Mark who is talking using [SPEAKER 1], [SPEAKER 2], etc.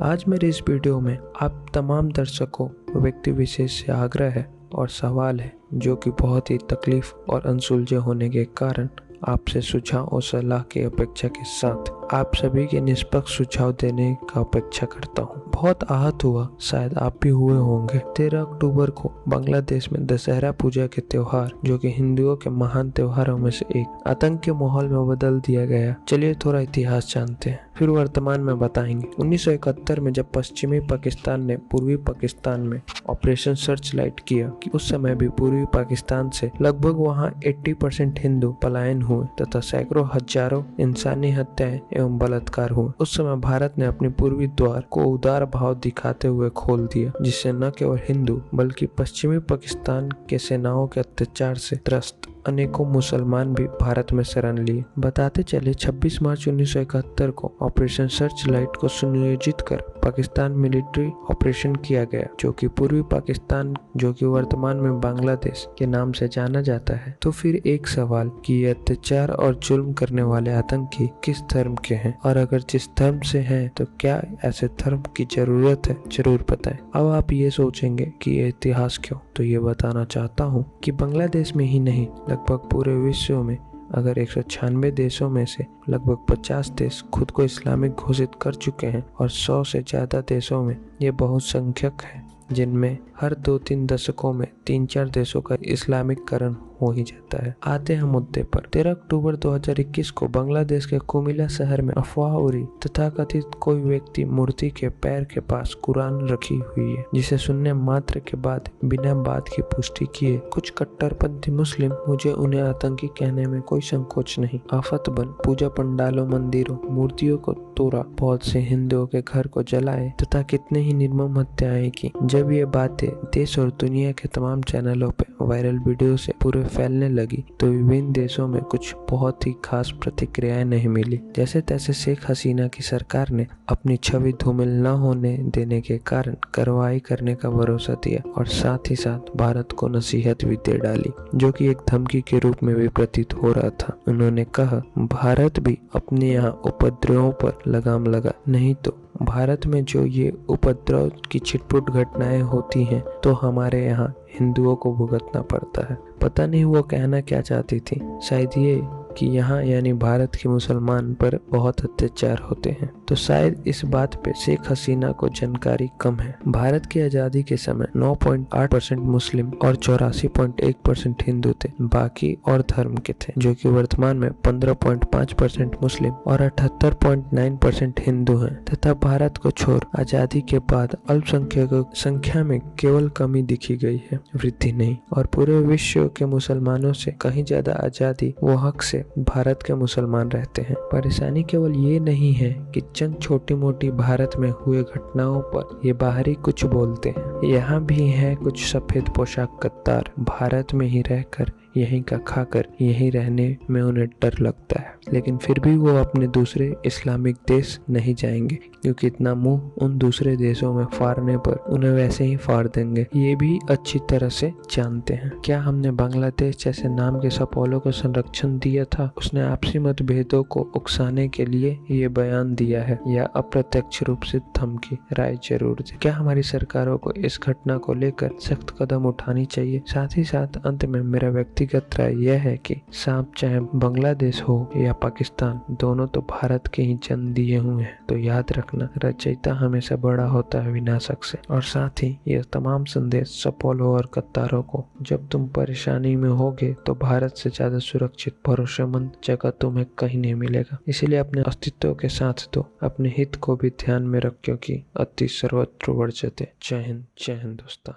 [SPEAKER 1] आज मेरे इस वीडियो में आप तमाम दर्शकों व्यक्ति विशेष से आग्रह है और सवाल है जो कि बहुत ही तकलीफ और अनसुलझे होने के कारण आपसे सुझाव और सलाह की अपेक्षा के साथ आप सभी के निष्पक्ष सुझाव देने का अपेक्षा करता हूँ। बहुत आहत हुआ, शायद आप भी हुए होंगे। 13 अक्टूबर को बांग्लादेश में दशहरा पूजा के त्योहार, जो कि हिंदुओं के महान त्योहारों में से एक, आतंक के माहौल में बदल दिया गया। चलिए थोड़ा इतिहास जानते हैं, फिर वर्तमान में बताएंगे। 1971 में जब पश्चिमी पाकिस्तान ने पूर्वी पाकिस्तान में ऑपरेशन सर्च लाइट किया कि उस समय भी पूर्वी पाकिस्तान से लगभग वहां 80% हिंदू पलायन हुए तथा सैकड़ों हजारों इंसानी हत्याएं एवं बलात्कार हुए। उस समय भारत ने अपनी पूर्वी द्वार को उदार भाव दिखाते हुए खोल दिया, जिससे न केवल हिंदू बल्कि पश्चिमी पाकिस्तान के सेनाओं के अत्याचार से त्रस्त अनेकों मुसलमान भी भारत में शरण लिए। बताते चले 26 मार्च 1971 को ऑपरेशन सर्च लाइट को सुनियोजित कर पाकिस्तान मिलिट्री ऑपरेशन किया गया, जो कि पूर्वी पाकिस्तान, जो कि वर्तमान में बांग्लादेश के नाम से जाना जाता है। तो फिर एक सवाल कि ये अत्याचार और जुल्म करने वाले आतंकी किस धर्म के हैं, और अगर जिस धर्म से हैं तो क्या ऐसे धर्म की जरूरत है, जरूर बताएं। अब आप ये सोचेंगे कि ये इतिहास क्यों, तो ये बताना चाहता हूँ कि बांग्लादेश में ही नहीं, लगभग पूरे विश्व में अगर 196 देशों में से लगभग 50 देश खुद को इस्लामिक घोषित कर चुके हैं और 100 से ज्यादा देशों में ये बहुसंख्यक है, जिनमें हर 2-3 दशकों में 3-4 देशों का इस्लामिकरण हो ही जाता है। आते हैं मुद्दे पर। 13 अक्टूबर 2021 को बांग्लादेश के कुमिल्ला शहर में अफवाह उड़ी, तथाकथित कोई व्यक्ति मूर्ति के पैर के पास कुरान रखी हुई है, जिसे सुनने मात्र के बाद बिना बात की पुष्टि किए कुछ कट्टरपंथी मुस्लिम, मुझे उन्हें आतंकी कहने में कोई संकोच नहीं, आफत बन पूजा पंडालों, मंदिरों, मूर्तियों को तोड़ा, बहुत से हिंदुओं के घर को जलाए तथा कितने ही निर्मम हत्याएं की। जब ये बातें देश और दुनिया के तमाम चैनलों पे वायरल वीडियो से पूरे फैलने लगी तो विभिन्न देशों में कुछ बहुत ही खास प्रतिक्रियाएं नहीं मिली। जैसे तैसे शेख हसीना की सरकार ने अपनी छवि धूमिल न होने देने के कारण कार्रवाई करने का भरोसा दिया और साथ ही साथ भारत को नसीहत भी दे डाली, जो कि एक धमकी के रूप में भी प्रतीत हो रहा था। उन्होंने कहा, भारत भी अपने यहाँ उपद्रवों पर लगाम लगा, नहीं तो भारत में जो ये उपद्रव की छिटपुट घटनाएं होती हैं तो हमारे यहाँ हिंदुओं को भुगतना पड़ता है। पता नहीं वो कहना क्या चाहती थी, शायद ये कि यहाँ यानी भारत के मुसलमान पर बहुत अत्याचार होते हैं। तो शायद इस बात पे शेख हसीना को जानकारी कम है। भारत की आजादी के समय 9.8% मुस्लिम और 84.1% हिंदू थे, बाकी और धर्म के थे, जो कि वर्तमान में 15.5% मुस्लिम और 78.9% हिंदू हैं। तथा भारत को छोड़ आजादी के बाद अल्पसंख्यकों की संख्या में केवल कमी दिखी गई है, वृद्धि नहीं। और पूरे विश्व के मुसलमानों से कहीं ज्यादा आजादी व हक से भारत के मुसलमान रहते हैं। परेशानी केवल ये नहीं है कि चंद छोटी मोटी भारत में हुए घटनाओं पर ये बाहरी कुछ बोलते हैं, यहाँ भी है कुछ सफेद पोशाक गद्दार, भारत में ही रहकर यहीं का खाकर यहीं रहने में उन्हें डर लगता है, लेकिन फिर भी वो अपने दूसरे इस्लामिक देश नहीं जाएंगे, क्योंकि इतना मुंह उन दूसरे देशों में फाड़ने पर उन्हें वैसे ही फाड़ देंगे, ये भी अच्छी तरह से जानते हैं। क्या हमने बांग्लादेश जैसे नाम के सपोलों को संरक्षण दिया था? उसने आपसी मतभेदों को उकसाने के लिए ये बयान दिया है या अप्रत्यक्ष रूप से धमकी? राय जरूर दें। क्या हमारी सरकारों को इस घटना को लेकर सख्त कदम उठानी चाहिए? साथ ही साथ अंत में मेरा व्यक्तिगत राय यह है कि सांप चाहे बांग्लादेश हो या पाकिस्तान, दोनों तो भारत के ही जन्म दिए हुए हैं। तो याद रखना, रचयिता हमेशा बड़ा होता है विनाशक से। और साथ ही यह तमाम संदेश सपोलों और कत्तारों को, जब तुम परेशानी में होगे तो भारत से ज्यादा सुरक्षित भरोसेमंद जगह तुम्हें कहीं नहीं मिलेगा। इसीलिए अपने अस्तित्व के साथ दो, अपने हित को भी ध्यान में रख, क्योंकि अति सर्वत्र वर्जते। जय हिंद दोस्तों।